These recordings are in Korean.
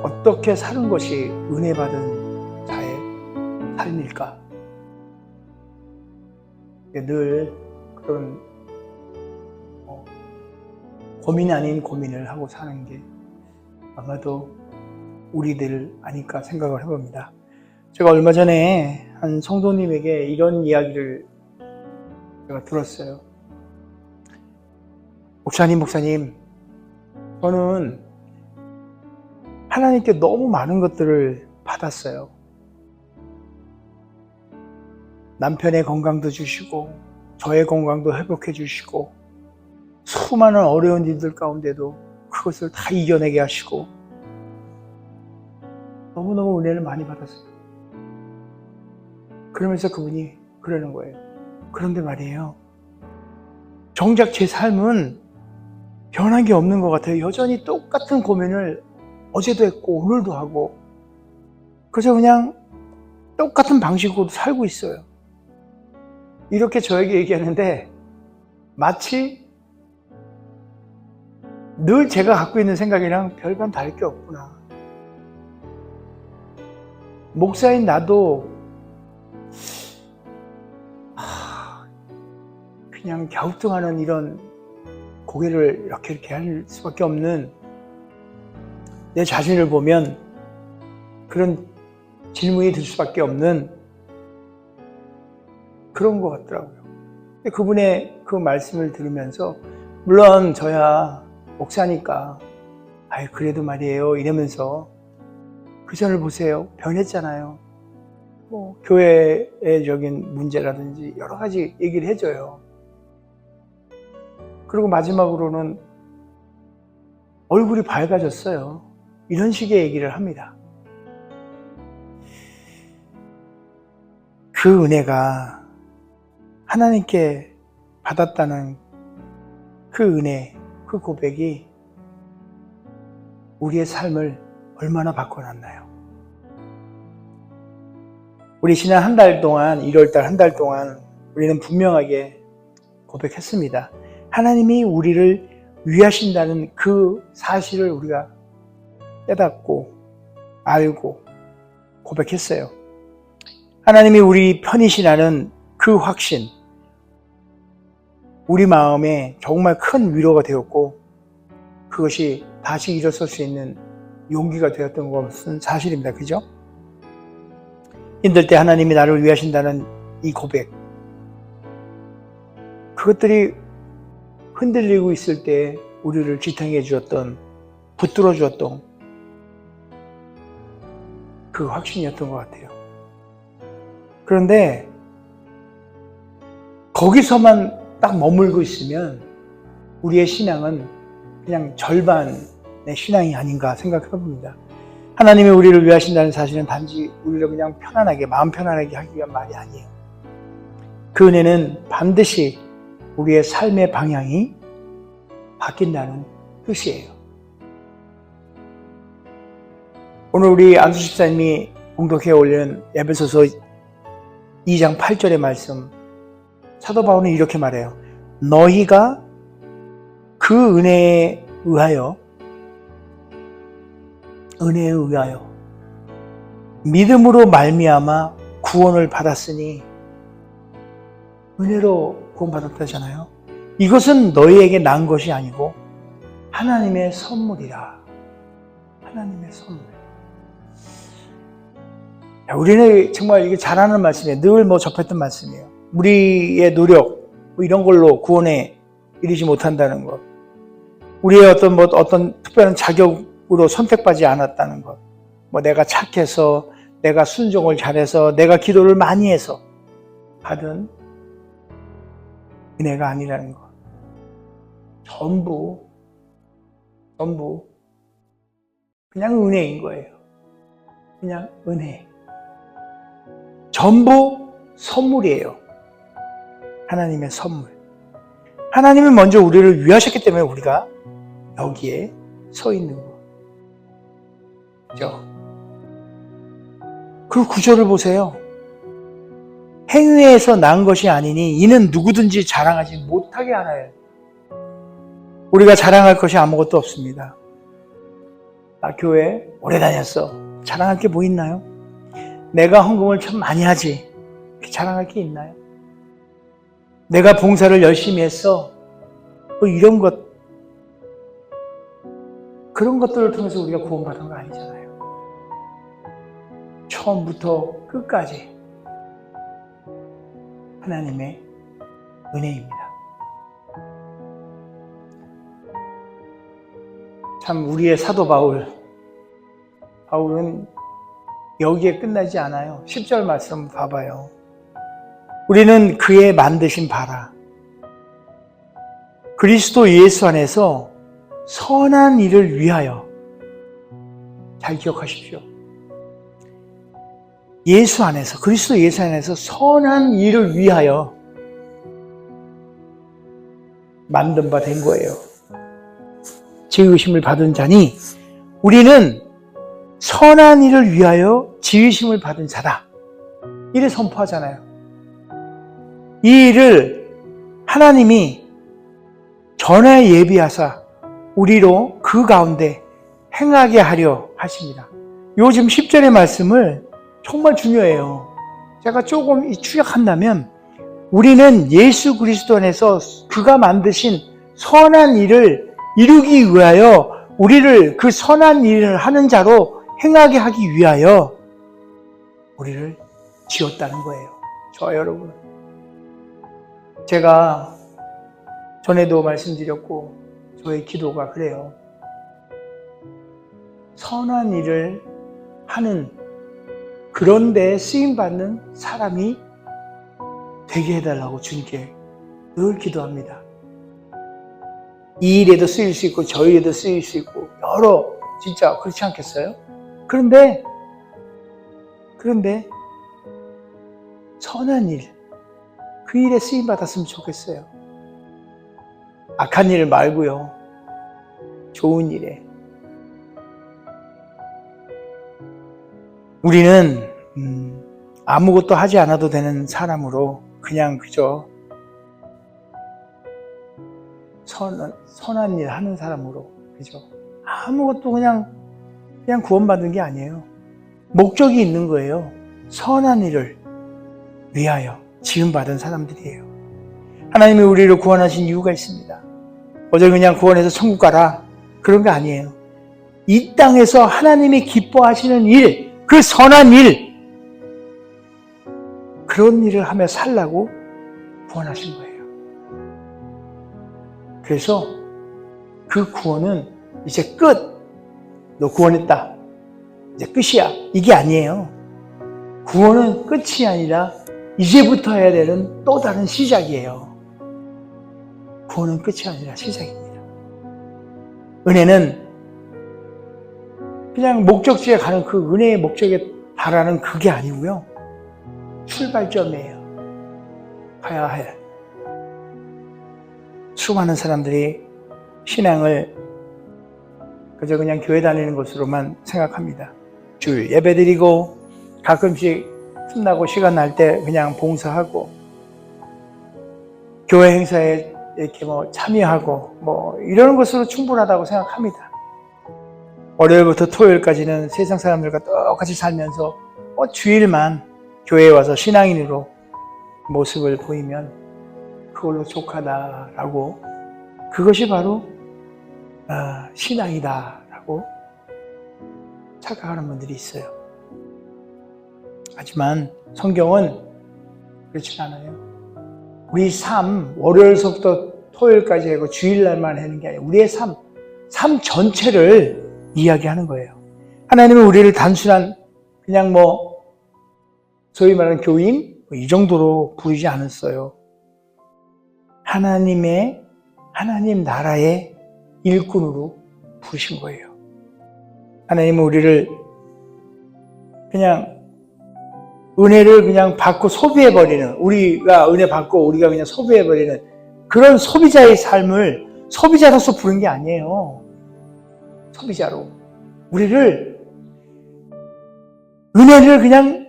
어떻게 사는 것이 은혜 받은 자의 삶일까? 늘 그런 고민 아닌 고민을 하고 사는 게 아마도 우리들 아닐까 생각을 해봅니다. 제가 얼마 전에 한 성도님에게 이런 이야기를 제가 들었어요. 목사님, 저는 하나님께 너무 많은 것들을 받았어요. 남편의 건강도 주시고, 저의 건강도 회복해 주시고, 수많은 어려운 일들 가운데도 그것을 다 이겨내게 하시고, 너무너무 은혜를 많이 받았어요. 그러면서 그분이 그러는 거예요. 그런데 말이에요, 정작 제 삶은 변한 게 없는 것 같아요. 여전히 똑같은 고민을 어제도 했고 오늘도 하고, 그래서 그냥 똑같은 방식으로 살고 있어요. 이렇게 저에게 얘기하는데 마치 늘 제가 갖고 있는 생각이랑 별반 다를 게 없구나. 목사인 나도 그냥 갸우뚱하는 이런 고개를 이렇게 할 수밖에 없는 내 자신을 보면 그런 질문이 들 수밖에 없는 그런 것 같더라고요. 근데 그분의 그 말씀을 들으면서, 물론 저야 목사니까 그래도 말이에요 이러면서, 그 전을 보세요, 변했잖아요. 교회적인 문제라든지 여러 가지 얘기를 해줘요. 그리고 마지막으로는 얼굴이 밝아졌어요. 이런 식의 얘기를 합니다. 그 은혜가 하나님께 받았다는 그 은혜, 그 고백이 우리의 삶을 얼마나 바꿔놨나요? 우리 지난 한 달 동안, 1월달 한 달 동안 우리는 분명하게 고백했습니다. 하나님이 우리를 위하신다는 그 사실을 우리가 깨닫고 알고 고백했어요. 하나님이 우리 편이시라는 그 확신, 우리 마음에 정말 큰 위로가 되었고, 그것이 다시 일어설 수 있는 용기가 되었던 것은 사실입니다. 그죠? 힘들 때 하나님이 나를 위하신다는 이 고백, 그것들이 흔들리고 있을 때 우리를 지탱해 주었던, 붙들어 주었던 그 확신이었던 것 같아요. 그런데 거기서만 딱 머물고 있으면 우리의 신앙은 그냥 절반의 신앙이 아닌가 생각해 봅니다. 하나님이 우리를 위하신다는 사실은 단지 우리를 그냥 편안하게, 마음 편안하게 하기 위한 말이 아니에요. 그 은혜는 반드시 우리의 삶의 방향이 바뀐다는 뜻이에요. 오늘 우리 안수 집사님이 봉독해 올린 에베소서 2장 8절의 말씀, 사도 바울은 이렇게 말해요. 너희가 그 은혜에 의하여 믿음으로 말미암아 구원을 받았으니, 은혜로 구원받았다잖아요. 이것은 너희에게 난 것이 아니고 하나님의 선물이라. 하나님의 선물. 우리는 정말 이게 잘하는 말씀이에요. 늘 접했던 말씀이에요. 우리의 노력 이런 걸로 구원에 이르지 못한다는 것, 우리의 어떤 특별한 자격으로 선택받지 않았다는 것, 내가 착해서, 내가 순종을 잘해서, 내가 기도를 많이 해서 받은 은혜가 아니라는 것. 전부 그냥 은혜인 거예요. 그냥 은혜. 전부 선물이에요. 하나님의 선물. 하나님이 먼저 우리를 위하셨기 때문에 우리가 여기에 서 있는 거. 그죠? 그 구절을 보세요. 행위에서 난 것이 아니니 이는 누구든지 자랑하지 못하게 하나요. 우리가 자랑할 것이 아무것도 없습니다. 나 교회 오래 다녔어. 자랑할 게 뭐 있나요? 내가 헌금을 참 많이 하지. 자랑할 게 있나요? 내가 봉사를 열심히 했어. 뭐 이런 것, 그런 것들을 통해서 우리가 구원받은 거 아니잖아요. 처음부터 끝까지 하나님의 은혜입니다. 참 우리의 사도 바울은 여기에 끝나지 않아요. 10절 말씀 봐봐요. 우리는 그의 만드신 바라 그리스도 예수 안에서 선한 일을 위하여, 잘 기억하십시오. 예수 안에서, 그리스도 예수 안에서 선한 일을 위하여 만든 바 된 거예요. 지으심을 받은 자니 우리는 선한 일을 위하여 지으심을 받은 자다. 이를 선포하잖아요. 이 일을 하나님이 전에 예비하사 우리로 그 가운데 행하게 하려 하십니다. 요즘 10절의 말씀을 정말 중요해요. 제가 조금 추격한다면 우리는 예수 그리스도 안에서 그가 만드신 선한 일을 이루기 위하여 우리를 그 선한 일을 하는 자로 행하게 하기 위하여 우리를 지었다는 거예요. 저와 여러분. 제가 전에도 말씀드렸고 저의 기도가 그래요. 선한 일을 하는 그런 데에 쓰임받는 사람이 되게 해달라고 주님께 늘 기도합니다. 이 일에도 쓰일 수 있고 저 일에도 쓰일 수 있고 여러, 진짜 그렇지 않겠어요? 그런데 선한 일, 그 일에 쓰임받았으면 좋겠어요. 악한 일 말고요. 좋은 일에. 우리는 아무것도 하지 않아도 되는 사람으로 그냥 그저 선한 일 하는 사람으로 그죠? 아무것도 그냥 구원받은 게 아니에요. 목적이 있는 거예요. 선한 일을 위하여 지음받은 사람들이에요. 하나님이 우리를 구원하신 이유가 있습니다. 어제 그냥 구원해서 천국 가라 그런 게 아니에요. 이 땅에서 하나님이 기뻐하시는 일, 그 선한 일, 그런 일을 하며 살라고 구원하신 거예요. 그래서 그 구원은 이제 끝. 너 구원했다. 이제 끝이야. 이게 아니에요. 구원은 끝이 아니라 이제부터 해야 되는 또 다른 시작이에요. 구원은 끝이 아니라 시작입니다. 은혜는 그냥 목적지에 가는 그 은혜의 목적에 달하는 그게 아니고요. 출발점이에요. 가야 할. 수많은 사람들이 신앙을 그저 그냥 교회 다니는 것으로만 생각합니다. 주일 예배드리고 가끔씩 끝나고 시간 날 때 그냥 봉사하고 교회 행사에 이렇게 참여하고 이런 것으로 충분하다고 생각합니다. 월요일부터 토요일까지는 세상 사람들과 똑같이 살면서 주일만 교회에 와서 신앙인으로 모습을 보이면 그걸로 족하다라고, 그것이 바로 신앙이다라고 착각하는 분들이 있어요. 하지만 성경은 그렇지 않아요. 우리 삶, 월요일서부터 토요일까지 하고 주일날만 하는 게 아니라 우리의 삶 전체를 이야기하는 거예요. 하나님은 우리를 단순한 그냥 소위 말하는 교인 이 정도로 부르지 않았어요. 하나님 나라의 일꾼으로 부르신 거예요. 하나님은 우리를 그냥 은혜를 그냥 받고 소비해버리는, 우리가 은혜 받고 우리가 그냥 소비해버리는 그런 소비자의 삶을 소비자로서 부른 게 아니에요. 소비자로. 우리를 은혜를 그냥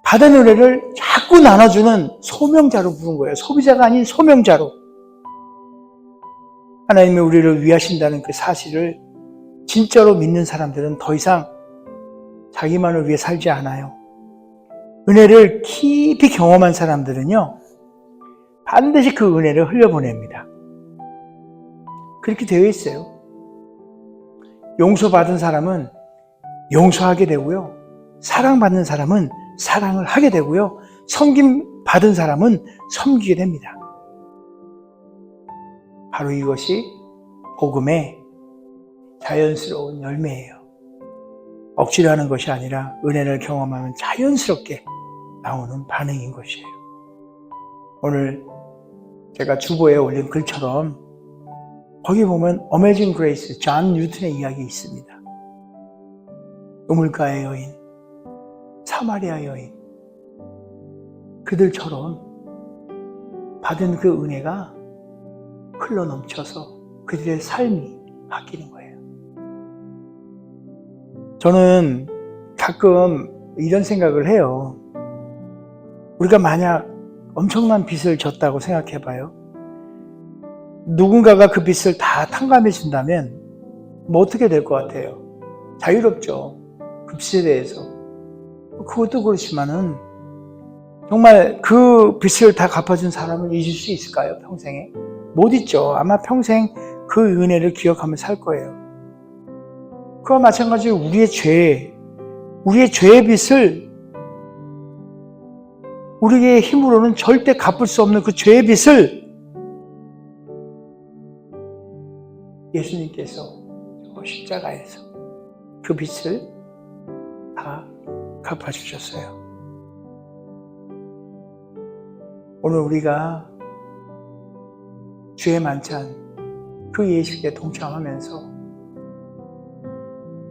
받은 은혜를 자꾸 나눠주는 소명자로 부른 거예요. 소비자가 아닌 소명자로. 하나님이 우리를 위하신다는 그 사실을 진짜로 믿는 사람들은 더 이상 자기만을 위해 살지 않아요. 은혜를 깊이 경험한 사람들은요, 반드시 그 은혜를 흘려보냅니다. 그렇게 되어 있어요. 용서받은 사람은 용서하게 되고요. 사랑받는 사람은 사랑을 하게 되고요. 섬김받은 사람은 섬기게 됩니다. 바로 이것이 복음의 자연스러운 열매예요. 억지로 하는 것이 아니라 은혜를 경험하면 자연스럽게 나오는 반응인 것이에요. 오늘 제가 주보에 올린 글처럼 거기 보면 어메이징 그레이스, 존 뉴턴의 이야기 있습니다. 우물가의 여인, 사마리아 여인, 그들처럼 받은 그 은혜가 흘러넘쳐서 그들의 삶이 바뀌는 거예요. 저는 가끔 이런 생각을 해요. 우리가 만약 엄청난 빚을 졌다고 생각해봐요. 누군가가 그 빚을 다 탕감해 준다면 뭐 어떻게 될 것 같아요? 자유롭죠. 그 빚에 대해서. 그것도 그렇지만은 정말 그 빚을 다 갚아준 사람을 잊을 수 있을까요? 평생에? 못 잊죠. 아마 평생 그 은혜를 기억하며 살 거예요. 그와 마찬가지로 우리의 죄의 빚을 우리의 힘으로는 절대 갚을 수 없는 그 죄의 빚을 예수님께서 십자가에서 그 빚을 다 갚아주셨어요. 오늘 우리가 주의 만찬 그 예식에 동참하면서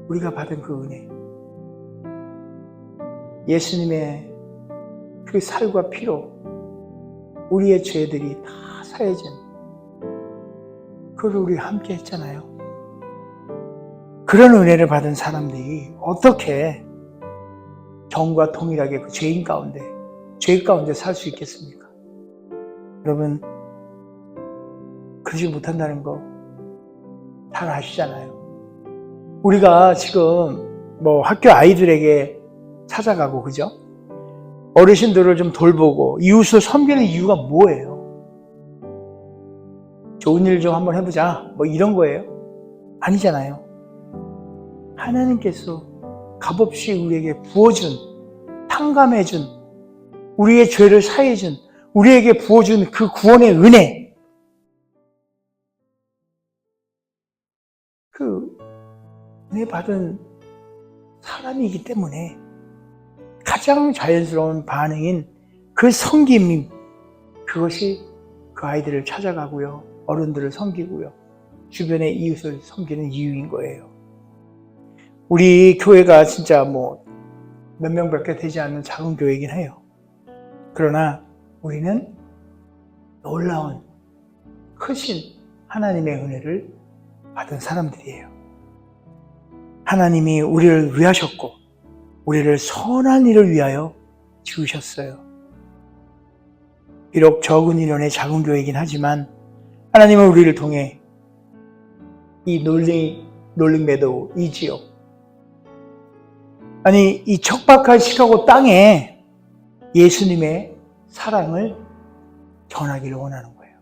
우리가 받은 그 은혜, 예수님의 그 살과 피로 우리의 죄들이 다 사해진 그걸 우리가 함께 했잖아요. 그런 은혜를 받은 사람들이 어떻게 정과 동일하게 그 죄 가운데 살 수 있겠습니까? 여러분, 그러지 못한다는 거 잘 아시잖아요. 우리가 지금 뭐 학교 아이들에게 찾아가고, 그죠? 어르신들을 좀 돌보고 이웃을 섬기는 이유가 뭐예요? 좋은 일 좀 한번 해보자, 뭐 이런 거예요? 아니잖아요. 하나님께서 값없이 우리에게 부어준, 탕감해준, 우리의 죄를 사해준, 우리에게 부어준 그 구원의 은혜, 그 은혜 받은 사람이기 때문에 가장 자연스러운 반응인 그 섬김, 그것이 그 아이들을 찾아가고요, 어른들을 섬기고요, 주변의 이웃을 섬기는 이유인 거예요. 우리 교회가 진짜 뭐 몇 명밖에 되지 않는 작은 교회이긴 해요. 그러나 우리는 놀라운 크신 하나님의 은혜를 받은 사람들이에요. 하나님이 우리를 위하셨고 우리를 선한 일을 위하여 지으셨어요. 비록 적은 인원의 작은 교회이긴 하지만 하나님은 우리를 통해 이 롤링 메도우, 이 지역, 아니 이 척박한 시카고 땅에 예수님의 사랑을 전하기를 원하는 거예요.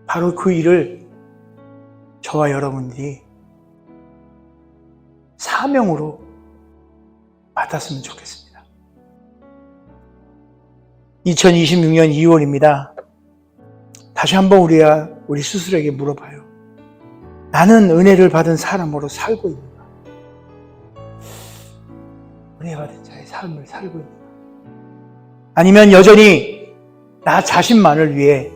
바로 그 일을 저와 여러분들이 사명으로 맡았으면 좋겠습니다. 2026년 2월입니다. 다시 한번 우리 스스로에게 물어봐요. 나는 은혜를 받은 사람으로 살고 있는가? 은혜 받은 자의 삶을 살고 있는가? 아니면 여전히 나 자신만을 위해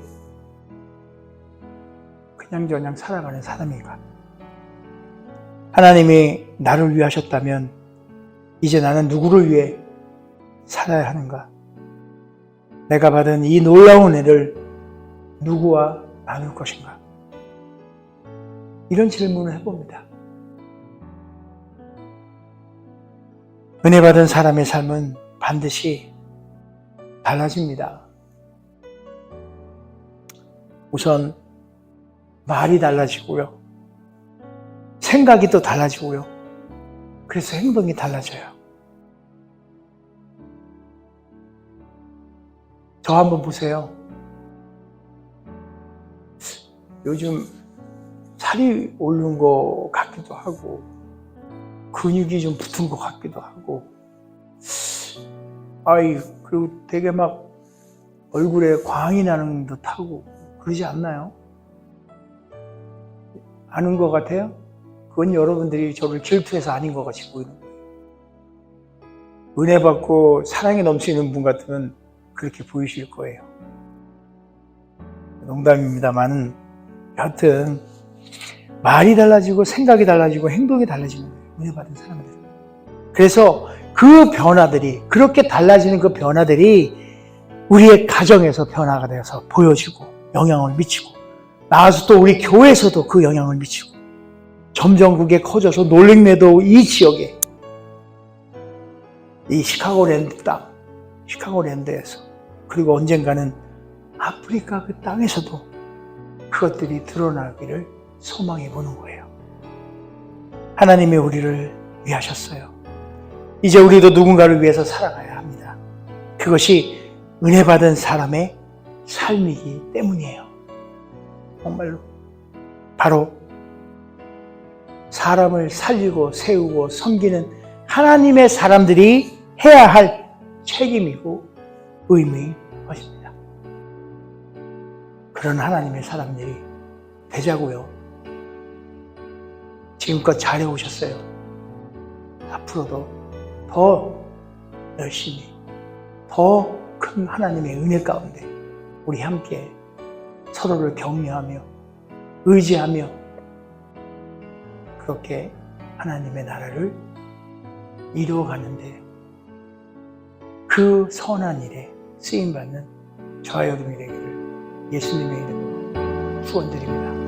그냥저냥 살아가는 사람인가? 하나님이 나를 위하셨다면 이제 나는 누구를 위해 살아야 하는가? 내가 받은 이 놀라운 은혜를 누구와 나눌 것인가? 이런 질문을 해봅니다. 은혜 받은 사람의 삶은 반드시 달라집니다. 우선 말이 달라지고요. 생각이 또 달라지고요. 그래서 행동이 달라져요. 저 한번 보세요. 요즘 살이 오른 것 같기도 하고 근육이 좀 붙은 것 같기도 하고 그리고 되게 막 얼굴에 광이 나는 듯하고 그러지 않나요? 아는 것 같아요? 그건 여러분들이 저를 질투해서 아닌 것 같이 보이는 거예요. 은혜 받고 사랑이 넘치는 분 같으면 그렇게 보이실 거예요. 농담입니다만 여하튼 말이 달라지고 생각이 달라지고 행동이 달라지는 거예요. 은혜 받은 사람들. 그래서 그 변화들이 그렇게 달라지는 그 변화들이 우리의 가정에서 변화가 되어서 보여지고 영향을 미치고 나아서 또 우리 교회에서도 그 영향을 미치고 점점 그게 커져서 놀링매도 이 지역에 이 시카고랜드 땅, 시카고랜드에서 그리고 언젠가는 아프리카 그 땅에서도 그것들이 드러나기를 소망해 보는 거예요. 하나님이 우리를 위하셨어요. 이제 우리도 누군가를 위해서 살아가야 합니다. 그것이 은혜 받은 사람의 삶이기 때문이에요. 정말로 바로 사람을 살리고 세우고 섬기는 하나님의 사람들이 해야 할 책임이고 의무인 것입니다. 그런 하나님의 사람들이 되자고요. 지금껏 잘해오셨어요. 앞으로도 더 열심히 더 큰 하나님의 은혜 가운데 우리 함께 서로를 격려하며 의지하며 그렇게 하나님의 나라를 이루어가는데 그 선한 일에 쓰임받는 저와 여러분이 되기를 예수님의 이름으로 축원드립니다.